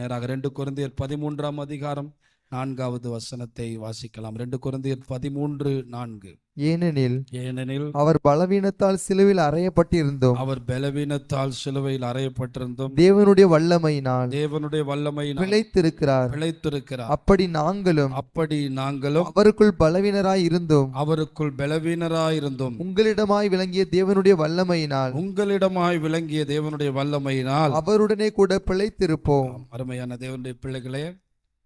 நேராக 2 கொரிந்தியர் 13ஆம் அதிகாரம் 4வது வசனத்தை வாசிக்கலாம். 2 கொரிந்தியர் 13:4. ஏனெனில் அவர் பலவீனத்தால் சிலுவையில் அறையப்பட்டிருந்தோம், அவர் பலவீனத்தால் சிலுவையில் அறையப்பட்டிருந்தோம், தேவனுடைய வல்லமையினால் பிழைத்திருக்கிறார். அப்படி நாங்களும் அவருக்குள் பலவீனராய் இருந்தோம், உங்களிடமாய் விளங்கிய தேவனுடைய வல்லமையினால் அவருடனே கூட பிழைத்திருப்போம். அருமையான தேவனுடைய பிள்ளைகளே,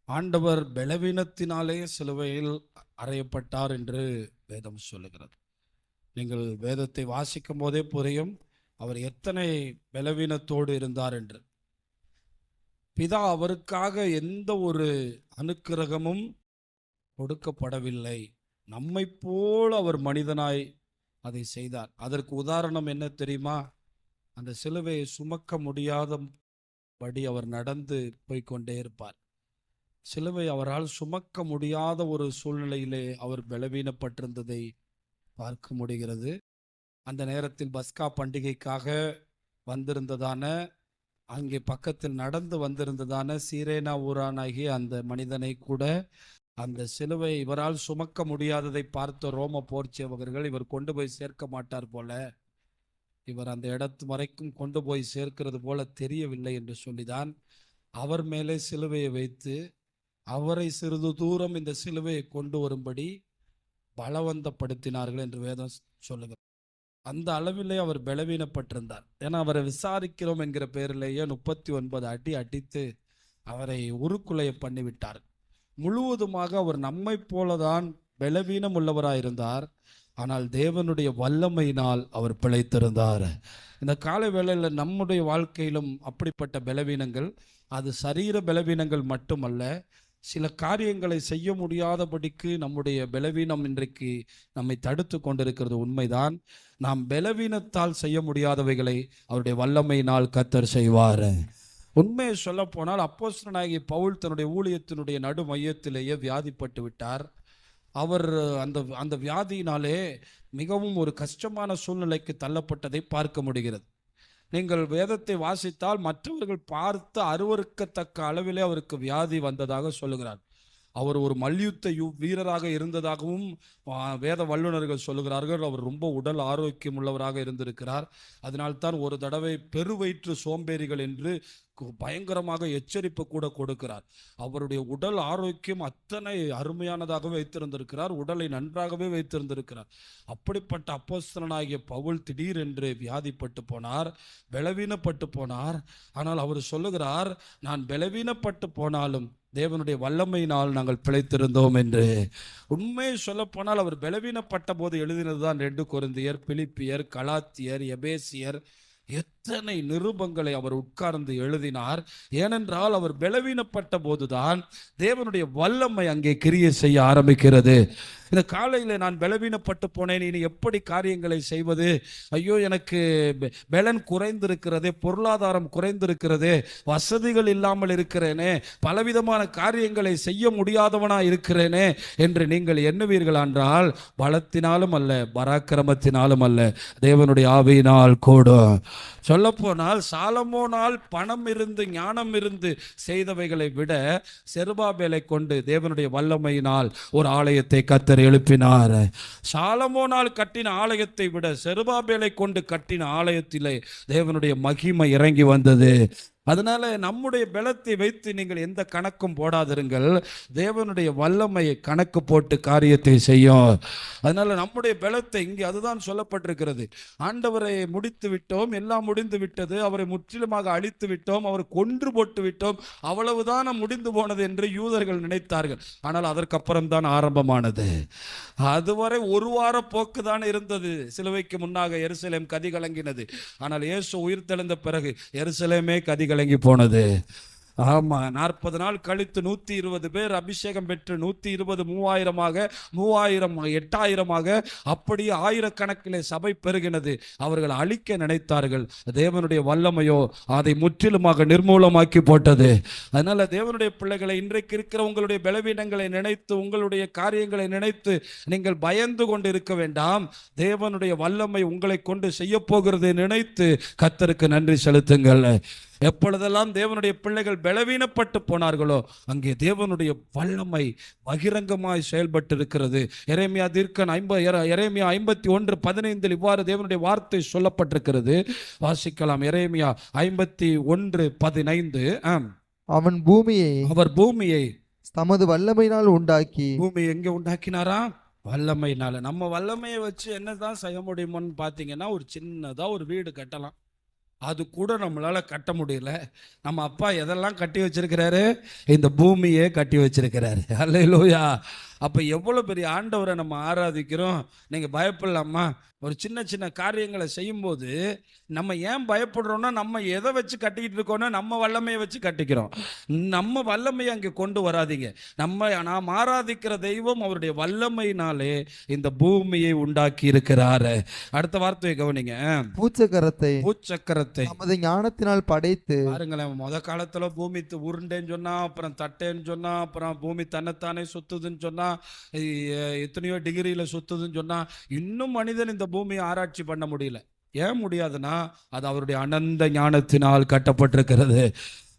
ஆண்டவர் பலவீனத்தினாலே சிலுவையில் அறையப்பட்டார் என்று வேதம் சொல்லுகிறது. நீங்கள் வேதத்தை வாசிக்கும் போதே புரியும் அவர் எத்தனை பலவீனத்தோடு இருந்தார் என்று. பிதா அவருக்காக எந்த ஒரு அனுக்கிரகமும் கொடுக்கப்படவில்லை. நம்மை போல் அவர் மனிதனாய் அதை செய்தார். அதற்கு உதாரணம் என்ன தெரியுமா? அந்த சிலுவையை சுமக்க முடியாதபடி அவர் நடந்து போய்கொண்டே இருப்பார். சிலுவை அவரால் சுமக்க முடியாத ஒரு சூழ்நிலையிலே அவர் பலவீனப்பட்டிருந்ததை பார்க்க முடிகிறது. அந்த நேரத்தில் பஸ்கா பண்டிகைக்காக வந்திருந்ததான, அங்கே பக்கத்தில் நடந்து வந்திருந்ததான சீரேனா ஊரானாகிய அந்த மனிதனை கூட அந்த சிலுவை இவரால் சுமக்க முடியாததை பார்த்த ரோம போர்ச்சேவகர்கள் இவர் கொண்டு போய் சேர்க்க மாட்டார் போல, இவர் அந்த இடத்து வரைக்கும் கொண்டு போய் சேர்க்கிறது போல தெரியவில்லை என்று சொல்லிதான் அவர் மேலே சிலுவையை வைத்து அவரை சிறிது தூரம் இந்த சிலுவையை கொண்டு வரும்படி பலவந்தப்படுத்தினார்கள் என்று வேதம் சொல்லுகிறது. அந்த அளவிலே அவர் பலவீனப்பட்டிருந்தார். ஏன்னா அவரை விசாரிக்கிறோம் என்கிற பேரிலேயே 39 அடி அடித்து அவரை உருக்குலைய பண்ணிவிட்டார். முழுவதுமாக அவர் நம்மை போலதான் பலவீனம் உள்ளவராயிருந்தார். ஆனால் தேவனுடைய வல்லமையினால் அவர் பிழைத்திருந்தார். இந்த காலை வேளையில் நம்முடைய வாழ்க்கையிலும் அப்படிப்பட்ட பலவீனங்கள், அது சரீர பலவீனங்கள் மட்டுமல்ல, சில காரியங்களை செய்ய முடியாதபடிக்கு நம்முடைய பலவீனம் இன்றைக்கு நம்மை தடுத்து கொண்டிருக்கிறது உண்மைதான். நாம் பலவீனத்தால் செய்ய முடியாதவைகளை அவருடைய வல்லமையினால் கர்த்தர் செய்வார். உண்மையை சொல்ல போனால் அப்போஸ்தலனாகிய பவுல் தன்னுடைய ஊழியத்தினுடைய நடு மையத்திலேயே வியாதிப்பட்டு விட்டார். அவர் அந்த வியாதியினாலே மிகவும் ஒரு கஷ்டமான சூழ்நிலைக்கு தள்ளப்பட்டதை பார்க்க முடிகிறது. நீங்கள் வேதத்தை வாசித்தால் மற்றவர்கள் பார்த்து அருவருக்கத்தக்க அளவிலே அவருக்கு வியாதி வந்ததாக சொல்லுகிறார். அவர் ஒரு மல்யுத்த வீரராக இருந்ததாகவும் வேத வல்லுநர்கள் சொல்லுகிறார்கள். அவர் ரொம்ப உடல் ஆரோக்கியம் உள்ளவராக இருந்திருக்கிறார். அதனால்தான் ஒரு தடவை பெருவயிற்று சோம்பேறிகள் என்று பயங்கரமாக எச்சரிப்பு கூட கொடுக்கிறார். அவருடைய உடல் ஆரோக்கியம் அத்தனை அருமையானதாகவே வைத்திருந்திருக்கிறார், உடலை நன்றாகவே வைத்திருந்திருக்கிறார். அப்படிப்பட்ட அப்போஸ்தலனாகிய பவுல் திடீரென்று வியாதிப்பட்டு போனார், பலவீனப்பட்டு போனார். ஆனால் அவர் சொல்லுகிறார், நான் பலவீனப்பட்டு போனாலும் தேவனுடைய வல்லமையினால் நாங்கள் பிழைத்திருந்தோம் என்று. உண்மையை சொல்ல போனால் அவர் பலவீனப்பட்ட போது எழுதினதுதான் 2 கொரிந்தியர், பிலிப்பியர், கலாத்தியர், எபேசியர். எத்தனை நிருபங்களை அவர் உட்கார்ந்து எழுதினார். ஏனென்றால் அவர் பலவீனப்பட்ட போதுதான் தேவனுடைய வல்லமை அங்கே கிரியை செய்ய ஆரம்பிக்கிறது. இந்த காலையில் நான் பலவீனப்பட்டு போனேன், இனி எப்படி காரியங்களை செய்வது? ஐயோ, எனக்கு பலன் குறைந்திருக்கிறதே, பொருளாதாரம் குறைந்திருக்கிறதே, வசதிகள் இல்லாமல் இருக்கிறேனே, பலவிதமான காரியங்களை செய்ய முடியாதவனா இருக்கிறேனே என்று நீங்கள் எண்ணுவீர்கள் என்றால், பலத்தினாலும் அல்ல, பராக்கிரமத்தினாலும் அல்ல, தேவனுடைய ஆவியினால் கூடும். சொல்லப்போனால் சாலமோனால் பணம் இருந்து ஞானம் இருந்து செய்தவைகளை விட செருபாபேலை கொண்டு தேவனுடைய வல்லமையினால் ஒரு ஆலயத்தை கர்த்தர் எழுப்பினார். சாலமோனால் கட்டின ஆலயத்தை விட செருபாபேலை கொண்டு கட்டின ஆலயத்திலே தேவனுடைய மகிமை இறங்கி வந்தது. அதனால நம்முடைய பலத்தை வைத்து நீங்கள் எந்த கணக்கும் போடாதிருங்கள். தேவனுடைய வல்லமையை கணக்கு போட்டு காரியத்தை செய்யும். அதனால நம்முடைய பலத்தை இங்கே அதுதான் சொல்லப்பட்டிருக்கிறது. ஆண்டவரை முடித்து விட்டோம், எல்லாம் முடிந்து விட்டது, அவரை முற்றிலுமாக அழித்து விட்டோம், அவரை கொன்று போட்டு விட்டோம், அவ்வளவுதான் முடிந்து போனது என்று யூதர்கள் நினைத்தார்கள். ஆனால் அதற்கப்புறம் தான் ஆரம்பமானது. அதுவரை ஒரு வார போக்கு தான் இருந்தது. சிலுவைக்கு முன்னாக எருசலேம் கதி கலங்கினது. ஆனால் இயேசு உயிர் தெழுந்த பிறகு எருசலேமே கதி கலங்கி போனது. ஆமா, 40 நாள் கழித்து 120 பேர் அபிஷேகம் பெற்று 120 3000 8000 அப்படி ஆயிரக்கணக்கிலே சபை பெருகினது. அவர்கள் அழிக்க நினைத்தார்கள். தேவனுடைய வல்லமையோ அதை முற்றிலுமாக நிர்மூலமாக்கி போட்டது. அதனால தேவனுடைய பிள்ளைகளை, இன்றைக்கு இருக்கிற உங்களுடைய பலவீனங்களை நினைத்து, உங்களுடைய காரியங்களை நினைத்து நீங்கள் பயந்து கொண்டு இருக்க வேண்டாம். தேவனுடைய வல்லமை உங்களை கொண்டு செய்ய போகிறது நினைத்து கர்த்தருக்கு நன்றி செலுத்துங்கள். எப்பொழுதெல்லாம் தேவனுடைய பிள்ளைகள் பலவீனப்பட்டு போனார்களோ அங்கே தேவனுடைய வல்லமை பகிரங்கமாய் செயல்பட்டு இருக்கிறது. எரேமியா தீர்க்கன் 51:15 இவ்வாறு தேவனுடைய வார்த்தை சொல்லப்பட்டிருக்கிறது. வாசிக்கலாம். எரேமியா 51:15. அவர் பூமியை தமது வல்லமையினால் உண்டாக்கி. பூமி எங்க உண்டாக்கினாரா? வல்லமையினால. நம்ம வல்லமையை வச்சு என்னதான் செய்ய முடியுமோன்னு பார்த்தீங்கன்னா, ஒரு சின்னதா ஒரு வீடு கட்டலாம். அது கூட நம்மளால கட்ட முடியல. நம்ம அப்பா எதெல்லாம் கட்டி வச்சிருக்கிறாரு? இந்த பூமியே கட்டி வச்சிருக்கிறாரு. அல்லேலூயா. அப்போ எவ்வளோ பெரிய ஆண்டவரை நம்ம ஆராதிக்கிறோம். நீங்கள் பயப்படலாமா? ஒரு சின்ன சின்ன காரியங்களை செய்யும்போது நம்ம ஏன் பயப்படுறோம்னா, நம்ம எதை வச்சு கட்டிக்கிட்டு இருக்கோம்னா நம்ம வல்லமையை வச்சு கட்டிக்கிறோம். நம்ம வல்லமையை அங்கே கொண்டு வராதீங்க. நாம் ஆராதிக்கிற தெய்வம் அவருடைய வல்லமையினாலே இந்த பூமியை உண்டாக்கி இருக்கிறாரு. அடுத்த வார்த்தையை கவனிங்க. பூச்சக்கரத்தை நமது ஞானத்தினால் படைத்து. பாருங்களேன், முத காலத்துல பூமி உருண்டேன்னு சொன்னா, அப்புறம் தட்டேன்னு சொன்னா, அப்புறம் பூமி தன்னைத்தானே சுத்துதுன்னு சொன்னா, எத்தனையோ டிகிரியில சுத்துதுன்னு சொன்னா, இன்னும் மனிதன் இந்த பூமியை ஆராய்ச்சி பண்ண முடியல. ஏன் முடியாதுன்னா, அது அவருடைய அனந்த ஞானத்தினால் கட்டப்பட்டிருக்கிறது.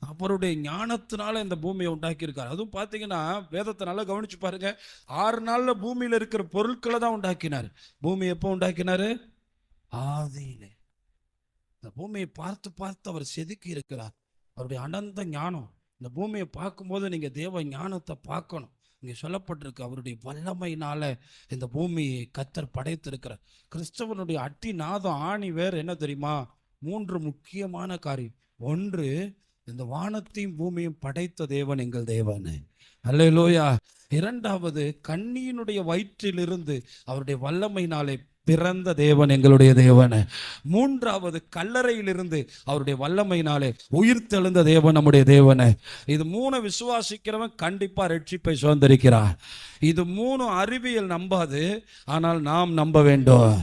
அவருடைய ஞானத்தினால இந்த பூமியை உண்டாக்கி இருக்காரு. அதுவும் பார்த்தீங்கன்னா, வேதத்தை நல்லா கவனிச்சு பாருங்க. 6 நாள்ல பூமியில இருக்கிற பொருட்களை தான் உண்டாக்கினார். பூமி எப்போ உண்டாக்கினாரு? ஆதியிலே. இந்த பூமியை பார்த்து பார்த்து அவர் செதுக்கி இருக்கிறார். அவருடைய அனந்த ஞானம். இந்த பூமியை பார்க்கும்போது நீங்க தேவ ஞானத்தை பார்க்கணும். இங்கே சொல்லப்பட்டிருக்கு, அவருடைய வல்லமையினால இந்த பூமியை கர்த்தர் படைத்திருக்கிறார். கிறிஸ்தவனுடைய அட்டி நாதம் ஆணி வேறு என்ன தெரியுமா? 3 முக்கியமான காரியம். 1, இந்த வானத்தையும் பூமியும் படைத்த தேவன் எங்கள் தேவன். அல்லேலூயா. 2வது, கன்னியினுடைய வயிற்றிலிருந்து அவருடைய வல்லமையினாலே பிறந்த தேவன் எங்களுடைய தேவன். 3வது, கல்லறையிலிருந்து அவருடைய வல்லமையினாலே உயிர் தெழுந்த தேவன் நம்முடைய தேவன். இது 3 விசுவாசிக்கிறவன் கண்டிப்பா ரட்சிப்பை சுதந்திரிக்கிறார். இது 3 அறிவியல் நம்பாது, ஆனால் நாம் நம்ப வேண்டும்.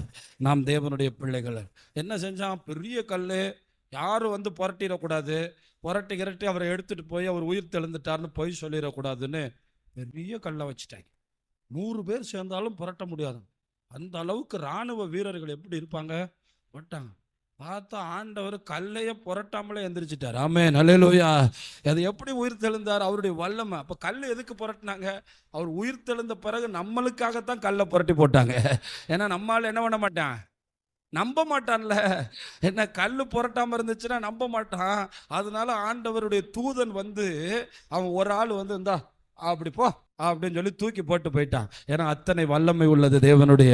நாம் தேவனுடைய பிள்ளைகள். என்ன செஞ்சான்? பெரிய கல்லு, யாரும் வந்து புரட்டிடக்கூடாது. புரட்டி அவரை எடுத்துட்டு போய் அவர் உயிர் தெழுந்துட்டார்னு போய் சொல்லிடக்கூடாதுன்னு பெரிய கல்லை வச்சுட்டாங்க. 100 பேர் சேர்ந்தாலும் புரட்ட முடியாது. அந்த அளவுக்கு இராணுவ வீரர்கள் எப்படி இருப்பாங்க? பட்டாங்க. பார்த்தா ஆண்டவர் கல்லையே புரட்டாமலே எந்திரிச்சிட்டார். ஆமென், அல்லேலூயா. அது எப்படி உயிர் தெழுந்தார்? அவருடைய வல்லமை. அப்போ கல் எதுக்கு புரட்டினாங்க? அவர் உயிர் தெழுந்த பிறகு நம்மளுக்காகத்தான் கல்லை புரட்டி போட்டாங்க. ஏன்னா நம்மால் என்ன பண்ண மாட்டான்? நம்ப மாட்டான்ல. என்ன கல் புரட்டாமல் இருந்துச்சுன்னா நம்ப மாட்டான். அதனால ஆண்டவருடைய தூதன் வந்து அவன் ஒரு ஆள் வந்து இந்தா அப்படி போ அப்படின்னு சொல்லி தூக்கி போட்டு போயிட்டான். ஏன்னா அத்தனை வல்லமை உள்ளது தேவனுடைய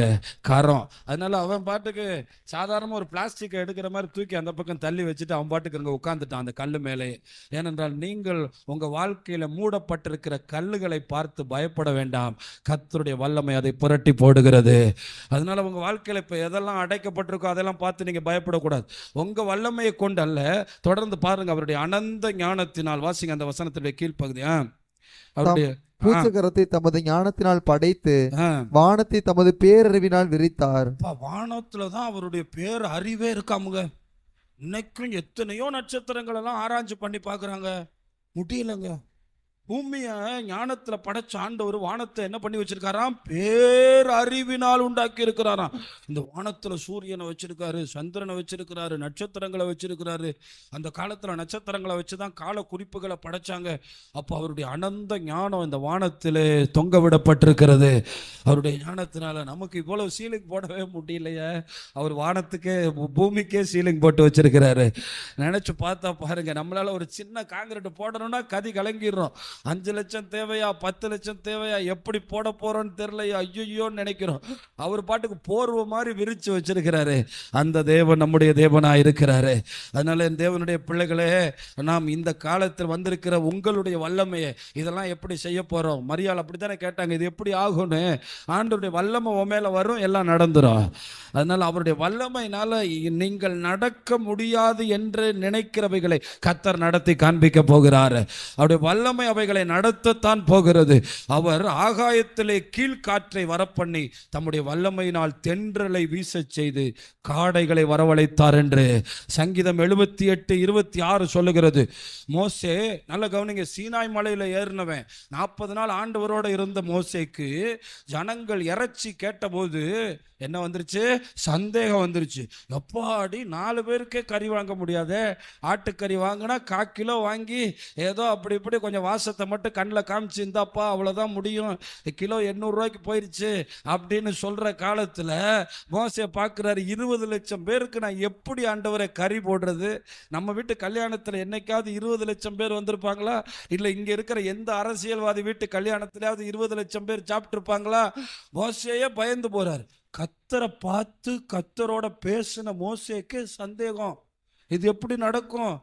கரம். அதனால அவன் பாட்டுக்கு சாதாரணமாக ஒரு பிளாஸ்டிக்கை எடுக்கிற மாதிரி தூக்கி அந்த பக்கம் தள்ளி வச்சுட்டு அவன் பாட்டுக்கு அங்கே உட்காந்துட்டான் அந்த கல் மேலே. ஏனென்றால் நீங்கள் உங்கள் வாழ்க்கையில் மூடப்பட்டிருக்கிற கல்லுகளை பார்த்து பயப்பட வேண்டாம். கர்த்தருடைய வல்லமை அதை புரட்டி போடுகிறது. அதனால உங்கள் வாழ்க்கையில் இப்போ எதெல்லாம் அடைக்கப்பட்டிருக்கோ அதெல்லாம் பார்த்து நீங்கள் பயப்படக்கூடாது. உங்கள் வல்லமையை கொண்டு அல்ல. தொடர்ந்து பாருங்க, அவருடைய அனந்த ஞானத்தினால். வாசிங்க அந்த வசனத்துடைய கீழ்ப்பகுதி. அவருடைய பூச்சக்கரத்தை தமது ஞானத்தினால் படைத்து வானத்தை தமது பேரறிவினால் விரித்தார். வானத்துலதான் அவருடைய பேர் அறிவே இருக்காமுங்க. இன்னைக்கும் எத்தனையோ நட்சத்திரங்கள் எல்லாம் ஆராய்ச்சி பண்ணி பாக்குறாங்க, முடியலங்க. பூமிய ஞானத்துல படைச்ச ஆண்டவர் வானத்தை என்ன பண்ணி வச்சிருக்காராம்? பேரறிவினால் உண்டாக்கி இருக்கிறாராம். இந்த வானத்துல சூரியனை வச்சிருக்காரு, சந்திரனை வச்சிருக்கிறாரு, நட்சத்திரங்களை வச்சிருக்கிறாரு. அந்த காலத்துல நட்சத்திரங்களை வச்சுதான் கால குறிப்புகளை படைச்சாங்க. அப்போ அவருடைய அனந்த ஞானம் இந்த வானத்திலே தொங்க விடப்பட்டிருக்கிறது. அவருடைய ஞானத்தினால நமக்கு இவ்வளவு சீலிங் போடவே முடியலையே. அவர் வானத்துக்கே பூமிக்கே சீலிங் போட்டு வச்சிருக்கிறாரு. நினைச்சு பார்த்தா பாருங்க, நம்மளால ஒரு சின்ன காங்கிரீட் போடணும்னா கதி கலங்கிடுறோம். 5 லட்சம் தேவையா, 10 லட்சம் தேவையா, எப்படி போட போறோன்னு தெரியலையா, ஐயோன்னு நினைக்கிறோம். அவர் பாட்டுக்கு போர்வை மாதிரி விரிச்சு வச்சிருக்கிறாரு. அந்த தேவன் நம்முடைய தேவனா இருக்கிறாரு. அதனால என் தேவனுடைய பிள்ளைகளே, நாம் இந்த காலத்தில் வந்திருக்கிற உங்களுடைய வல்லமையை இதெல்லாம் எப்படி செய்ய போறோம்? மரியாள் அப்படித்தானே கேட்டாங்க, இது எப்படி ஆகும்னு. ஆண்டவருடைய வல்லமை உன் மேல வரும், எல்லாம் நடந்துரும். அதனால அவருடைய வல்லமையினால நீங்கள் நடக்க முடியாது என்று நினைக்கிறவைகளை கர்த்தர் நடத்தி காண்பிக்க போகிறார். அவருடைய வல்லமை அவைகளை அவைகளை நடத்தத்தான் போகிறது. அவர் ஆகாயத்திலே கீழ்காற்றை வரப்பண்ணி தம்முடைய வல்லமையினால் தென்றலை வீசச் செய்து காடைகளை வரவழைத்தார் என்று சங்கீதம் 78:26 சொல்லுகிறது. மோசே, நல்ல கவனிங்க, சீனாய் மலையில ஏறினவன் 40 நாள் ஆண்டவரோட இருந்த மோசேக்கு ஜனங்கள் இறைச்சி கேட்டபோது என்ன வந்துருச்சு? சந்தேகம் வந்துருச்சு. எப்பாடி 4 பேருக்கே கறி வாங்க முடியாதே, ஆட்டுக்கறி வாங்கினா 1/4 கிலோ வாங்கி ஏதோ அப்படி இப்படி கொஞ்சம் வாசத்தை மட்டும் கண்ணில் காமிச்சு இருந்தாப்பா அவ்வளோதான் முடியும், கிலோ 800 ரூபாய்க்கு போயிடுச்சு அப்படின்னு சொல்கிற காலத்தில் மோசே பார்க்குறாரு, 20 லட்சம் பேருக்கு நான் எப்படி ஆண்டவரை கறி போடுறது? நம்ம வீட்டு கல்யாணத்தில் என்னைக்காவது 20 லட்சம் பேர் வந்திருப்பாங்களா? இல்லை இங்கே இருக்கிற எந்த அரசியல்வாதி வீட்டு கல்யாணத்திலாவது 20 லட்சம் பேர் சாப்பிட்டுருப்பாங்களா? மோசேயே பயந்து போகிறார். கத்தரை பார்த்து கத்தரோட பேசின மோசேக்கு சந்தேகம், இது எப்படி நடக்கும்?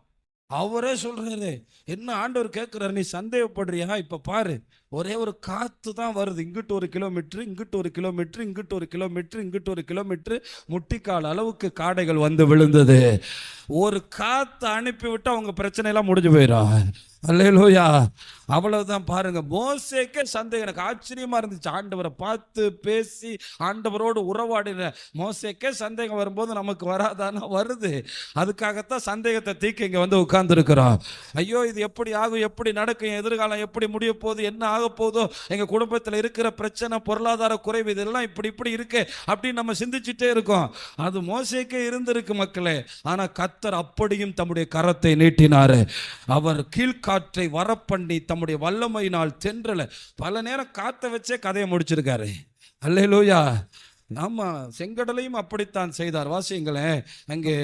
அவரே சொல்றாரு, என்ன ஆண்டவர் கேட்கிறாரு, நீ சந்தேகப்படுறியா? இப்ப பாரு, ஒரே ஒரு காத்து தான் வருது, இங்கிட்டு 1 கிலோமீட்டர், இங்கிட்டு 1 கிலோமீட்டர், இங்கிட்டு 1 கிலோமீட்டர், இங்கிட்டு 1 கிலோமீட்டர், முட்டிக்கால் அளவுக்கு காடைகள் வந்து விழுந்தது. ஒரு காத்து அனுப்பிவிட்டு அவங்க பிரச்சனை எல்லாம் முடிஞ்சு போயிடும். அல்லேலூயா. அவ்வளவுதான். பாருங்க, மோசேக்கே சந்தேகம். எனக்கு ஆச்சரியமா இருந்துச்சு, ஆண்டவரை பார்த்து பேசி ஆண்டவரோடு உறவாடின மோசேக்கே சந்தேகம் வரும்போது நமக்கு வராதானா? வருது. அதுக்காகத்தான் சந்தேகத்தை தீக்க இங்க வந்து உட்கார்ந்து இருக்கிறோம். ஐயோ, இது எப்படி ஆகும், எப்படி நடக்கும், எதிர்காலம் எப்படி முடிய போகுது, என்ன ஆக போதோ, எங்க குடும்பத்தில் இருக்கிற பிரச்சனை, பொருளாதார குறைவு, இதெல்லாம் இப்படி இருக்கு அப்படின்னு நம்ம சிந்திச்சுட்டே இருக்கோம். அது மோசேக்கே இருந்திருக்கு மக்களே. ஆனா கர்த்தர் அப்படியும் தம்முடைய கரத்தை நீட்டினாரு. அவர் கீழ்காற்றை வரப்பண்ணி தம்முடைய வல்லமையினால் தென்றலை, பல நேரம் காத்த வச்சே கதையை முடிச்சிருக்காரு. அல்லேலூயா. ஆமா, செங்கடலையும் அப்படித்தான் செய்தார். வாசிங்களேன், அங்கே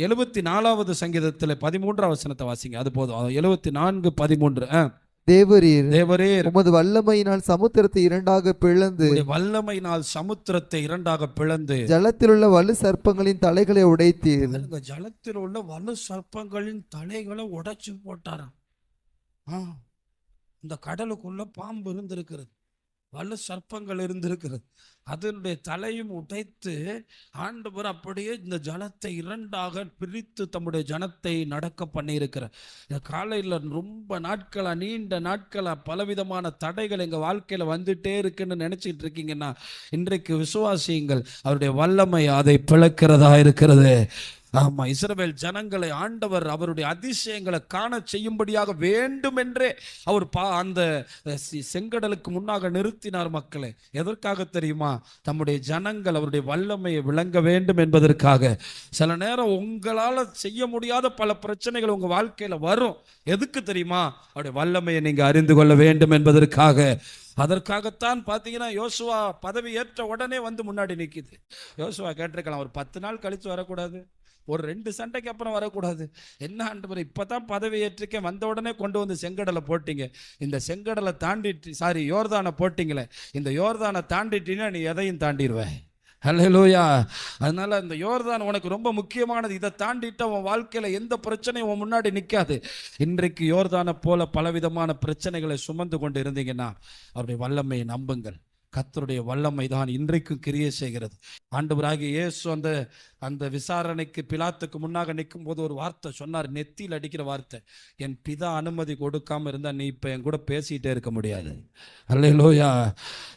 74வது சங்கீதத்தில் 13ஆம் வசனத்தை வாசிங்க. அது போதும். 74:13. தேவரீர் உமது வல்லமையினால் சமுத்திரத்தை இரண்டாக பிளந்து, வல்லமையினால் சமுத்திரத்தை இரண்டாக பிளந்து, ஜலத்தில் உள்ள வலு சர்ப்பங்களின் தலைகளை உடைத்தீர். ஜலத்தில் உள்ள வலு சர்ப்பங்களின் தலைகளை உடைச்சு போட்டாராம். இந்த கடலுக்குள்ள பாம்பு இருந்திருக்கிறது, வலு சர்ப்பங்கள் இருந்திருக்கிறது, அதனுடைய தலையும் உடைத்து ஆண்டவர் அப்படியே இந்த ஜலத்தை இரண்டாக பிரித்து தம்முடைய ஜனத்தை நடக்க பண்ணியிருக்கிறார். இந்த காலையில் ரொம்ப நாட்களா, நீண்ட நாட்களா பலவிதமான தடைகள் எங்கள் வாழ்க்கையில் வந்துட்டே இருக்குன்னு நினைச்சிட்டு இருக்கீங்கன்னா, இன்றைக்கு விசுவாசியுங்கள், அவருடைய வல்லமை அதை பிளக்கிறதா இருக்கிறது. ஆமா, இஸ்ரவேல் ஜனங்களை ஆண்டவர் அவருடைய அதிசயங்களை காண செய்யும்படியாக வேண்டுமென்றே அவர் அந்த செங்கடலுக்கு முன்னாக நிறுத்தினார் மக்களை. எதற்காக தெரியுமா? தம்முடைய ஜனங்கள் அவருடைய வல்லமையை விளங்க வேண்டும் என்பதற்காக. சில நேரம் உங்களால் செய்ய முடியாத பல பிரச்சனைகள் உங்க வாழ்க்கையில வரும். எதுக்கு தெரியுமா? அவருடைய வல்லமையை நீங்க அறிந்து கொள்ள வேண்டும் என்பதற்காக. அதற்காகத்தான் பார்த்தீங்கன்னா, யோசுவா பதவி ஏற்ற உடனே வந்து முன்னாடி நிற்கிது. யோசுவா கேட்டிருக்கலாம், ஒரு 10 நாள் கழிச்சு வரக்கூடாது, ஒரு 2 சண்டைக்கு அப்புறம் வரக்கூடாது. என்ன ஆண்டவர், இப்பதான் பதவி ஏற்றிக்க, வந்த உடனே கொண்டு வந்து செங்கடலை போட்டீங்க, இந்த செங்கடலை தாண்டிட்டு யோர்தானை போட்டீங்களே, இந்த யோர்தானை தாண்டிட்டீங்கன்னா நீ எதையும் தாண்டிடுவேன். அல்லேலூயா. அதனால இந்த யோர்தான் உனக்கு ரொம்ப முக்கியமானது. இதை தாண்டிட்டு உன் வாழ்க்கையில எந்த பிரச்சனையும் உன் முன்னாடி நிற்காது. இன்றைக்கு யோர்தானை போல பலவிதமான பிரச்சனைகளை சுமந்து கொண்டு இருந்தீங்கன்னா, அவருடைய வல்லமையை நம்புங்கள். கர்த்தருடைய வல்லமை தான் இன்றைக்கும் கிரியை செய்கிறது. ஆண்டவராகிய இயேசு அந்த விசாரணைக்கு பிலாத்துக்கு முன்னாக நிற்கும் போது ஒரு வார்த்தை சொன்னார், நெத்தியில் அடிக்கிற வார்த்தை, என் பிதா அனுமதி கொடுக்காம இருந்தா நீ இப்ப என் கூட பேசிட்டே இருக்க முடியாது. அல்லேலூயா.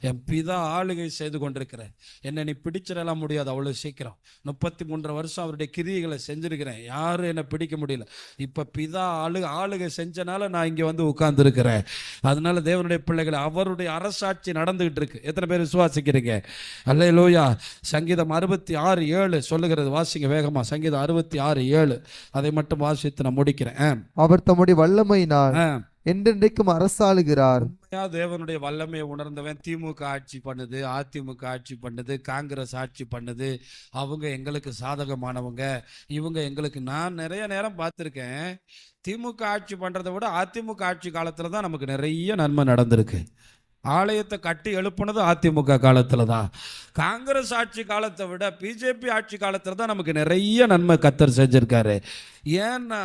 என் பிதா ஆளுகை செய்து கொண்டிருக்கிற, என்னை நீ பிடிச்சிடலாம் முடியாது அவ்வளவு சீக்கிரம். 33 வருஷம் அவருடைய கிரியைகளை செஞ்சிருக்கிறேன், யாரும் என்னை பிடிக்க முடியல. இப்ப பிதா ஆளுகை செஞ்சனால நான் இங்க வந்து உட்கார்ந்து இருக்கிறேன். அதனால தேவனுடைய பிள்ளைகளை, அவருடைய அரசாட்சி நடந்துகிட்டு இருக்கு. எத்தனை பேர் விசுவாசிக்கிறீங்க? அல்லேலூயா. சங்கீதம் 66:7 சொல்லுகிறது. வாசிங்க வேகமா. சங்கீதம் 66:7 அதை மட்டும் வாசித்து நான் முடிக்கிறேன். அவர் தம்முடைய வல்லமையினால் என்றென்றைக்கும் அரசாளுகிறார். தேவனுடைய வல்லமையை உணர்ந்தவன் திமுக ஆட்சி பண்ணுது, அதிமுக ஆட்சி பண்ணுது, காங்கிரஸ் ஆட்சி பண்ணுது, அவங்க எங்களுக்கு சாதகமானவங்க, இவங்க எங்களுக்கு. நான் நிறைய நேரம் பார்த்துருக்கேன், திமுக ஆட்சி பண்றதை விட அதிமுக ஆட்சி காலத்துல தான் நமக்கு நிறைய நன்மை நடந்திருக்கு. ஆலயத்தை கட்டி எழுப்புனது அதிமுக காலத்துல தான். காங்கிரஸ் ஆட்சி காலத்தை விட பிஜேபி ஆட்சி காலத்துல தான் நமக்கு நிறைய நன்மை கர்த்தர் செஞ்சிருக்காரு. ஏன்னா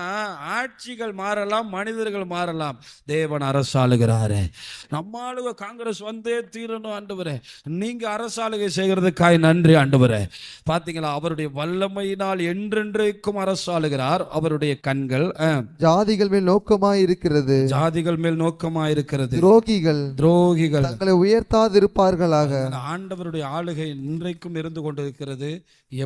ஆட்சிகள் மாறலாம், மனிதர்கள் மாறலாம், தேவன் அரசாளுகிறாரு. நம்ம ஆளுக காங்கிரஸ் வந்தே தீரணும் ஆண்டவரே, நீங்க அரசாளுகை செய்கிறதுக்காய் நன்றி ஆண்டவரே. பாத்தீங்களா, அவருடைய வல்லமையினால் என்றென்றைக்கும் அரசாளுகிறார். அவருடைய கண்கள் ஜாதிகள் மேல் நோக்கமாய் இருக்கிறது, ஜாதிகள் மேல் நோக்கமாய் இருக்கிறது. துரோகிகள் தங்களை உயர்த்தாதிருப்பார்களாக. ஆண்டவருடைய ஆளுகை இன்றைக்கும் இருந்து கொண்டிருக்கிறது.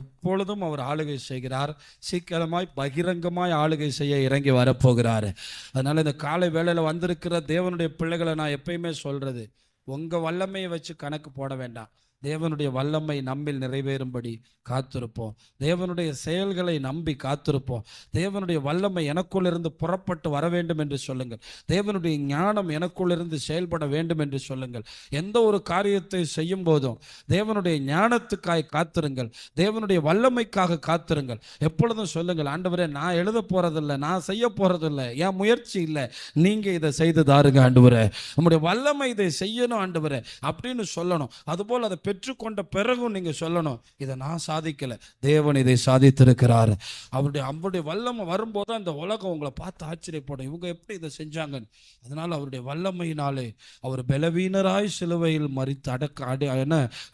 எப்பொழுதும் அவர் ஆளுகை செய்கிறார். சீக்கிரமாய் பகிரங்கமாய் ஆளுகை செய்ய இறங்கி வரப்போகிறார். அதனால இந்த காலை வேளையில வந்திருக்கிற தேவனுடைய பிள்ளைகளை நான் எப்பயுமே சொல்றது, உங்க வல்லமையை வச்சு கணக்கு போட வேண்டாம். தேவனுடைய வல்லமை நம்மில் நிறைவேறும்படி காத்திருப்போம். தேவனுடைய செயல்களை நம்பி காத்திருப்போம். தேவனுடைய வல்லமை எனக்குள்ளிருந்து புறப்பட்டு வர வேண்டும் என்று சொல்லுங்கள். தேவனுடைய ஞானம் எனக்குள்ளிருந்து செயல்பட வேண்டும் என்று சொல்லுங்கள். எந்த ஒரு காரியத்தை செய்யும் போதும் தேவனுடைய ஞானத்துக்காய் காத்திருங்கள், தேவனுடைய வல்லமைக்காக காத்திருங்கள். எப்பொழுதும் சொல்லுங்கள், ஆண்டவரே நான் எழுத போறதில்லை, நான் செய்ய போறதில்லை, என் முயற்சி இல்லை, நீங்க இதை செய்து தாருங்க ஆண்டவரே, நம்முடைய வல்லமை இதை செய்யணும் ஆண்டவரே அப்படின்னு சொல்லணும். அதுபோல் அதை பெற்றுக்கொண்ட பிறகும் நீங்க சொல்லணும், இதை நான் சாதிக்கல, தேவன் இதை சாதித்திருக்கிறார். அவருடைய வல்லமை வரும்போது அந்த உலகம் உங்களை பார்த்து ஆச்சரியப்படும், இவங்க எப்படி இதை செஞ்சாங்கன்னு. அதனால அவருடைய வல்லமையினாலே அவர் பலவீனராய் சிலுவையில் மரித்து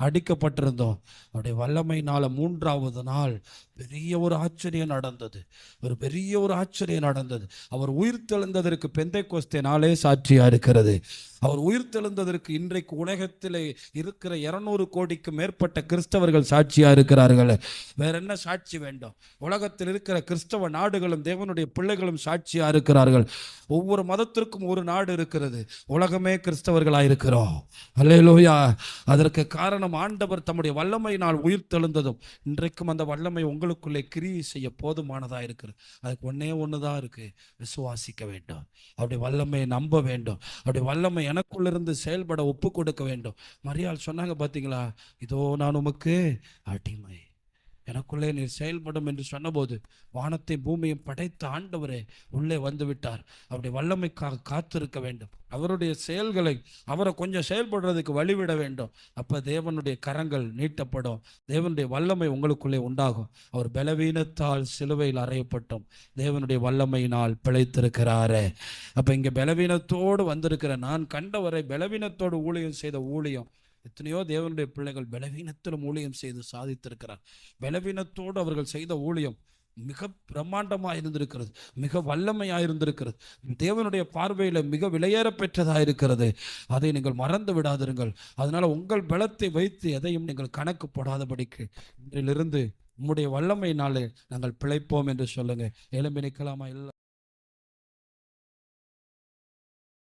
அடிக்கப்பட்டிருந்தோம். அவருடைய வல்லமையினால 3வது நாள் பெரிய ஒரு ஆச்சரியம் நடந்தது. அவர் உயிர்த்தெழுந்ததற்கு பெந்தைக்கோஸ்தே நாளே சாட்சியா இருக்கிறது. அவர் உயிர்த்தெழுந்ததற்கு இன்றைக்கு உலகத்தில் இருக்கிற 200 கோடிக்கு மேற்பட்ட கிறிஸ்தவர்கள் சாட்சியா இருக்கிறார்கள். வேற என்ன சாட்சி வேண்டும்? உலகத்தில் இருக்கிற கிறிஸ்தவ நாடுகளும் தேவனுடைய பிள்ளைகளும் சாட்சியா இருக்கிறார்கள். ஒவ்வொரு மதத்திற்கும் ஒரு நாடு இருக்கிறது. உலகமே கிறிஸ்தவர்களாக இருக்கிறோம். அல்லேலூயா. அதற்கு காரணம் ஆண்டவர் தம்முடைய வல்லமையினால் உயிர்த்தெழுந்ததும் இன்றைக்கும் அந்த வல்லமை உங்களுக்குள்ளே கிரியை செய்ய போதுமானதா இருக்கிறது. அதுக்கு ஒண்ணுதான் இருக்கு, விசுவாசிக்க வேண்டும், அவருடைய வல்லமையை நம்ப வேண்டும், அவருடைய வல்லமை எனக்குள்ளிருந்து செயல்பட ஒப்பு கொடுக்க வேண்டும். மரியாள் சொன்னாங்க பார்த்தீங்களா, இதோ நான் உமக்கு அடிமை, எனக்குள்ளே நீர் செயல்படும் என்று சொன்னபோது வானத்தை பூமியும் படைத்த ஆண்டவரே உள்ளே வந்து விட்டார். அவருடைய வல்லமைக்காக காத்திருக்க வேண்டும். அவருடைய செயல்களை அவரை கொஞ்சம் செயல்படுறதுக்கு வழிவிட வேண்டும். அப்ப தேவனுடைய கரங்கள் நீட்டப்படும், தேவனுடைய வல்லமை உங்களுக்குள்ளே உண்டாகும். அவர் பலவீனத்தால் சிலுவையில் அறையப்பட்டோம், தேவனுடைய வல்லமையினால் பிழைத்திருக்கிறாரே. அப்ப இங்க பலவீனத்தோடு வந்திருக்கிற நான் கண்டவரை பலவீனத்தோடு ஊழியம் செய்த ஊழியம் எத்தனையோ தேவனுடைய பிள்ளைகள் பலவீனத்திலும் ஊழியம் செய்து சாதித்திருக்கிறார். பலவீனத்தோடு அவர்கள் செய்த ஊழியம் மிக பிரம்மாண்டமாக இருந்திருக்கிறது, மிக வல்லமையாக இருந்திருக்கிறது, தேவனுடைய பார்வையில் மிக விலையேற பெற்றதாக இருக்கிறது. அதை நீங்கள் மறந்து விடாதிருங்கள். அதனால உங்கள் பலத்தை வைத்து எதையும் நீங்கள் கணக்கு போடாதபடிக்கு இன்றிலிருந்து உம்முடைய வல்லமையினாலே நாங்கள் பிழைப்போம் என்று சொல்லுங்க. எழும்பி நிற்கலாமா? இல்லை.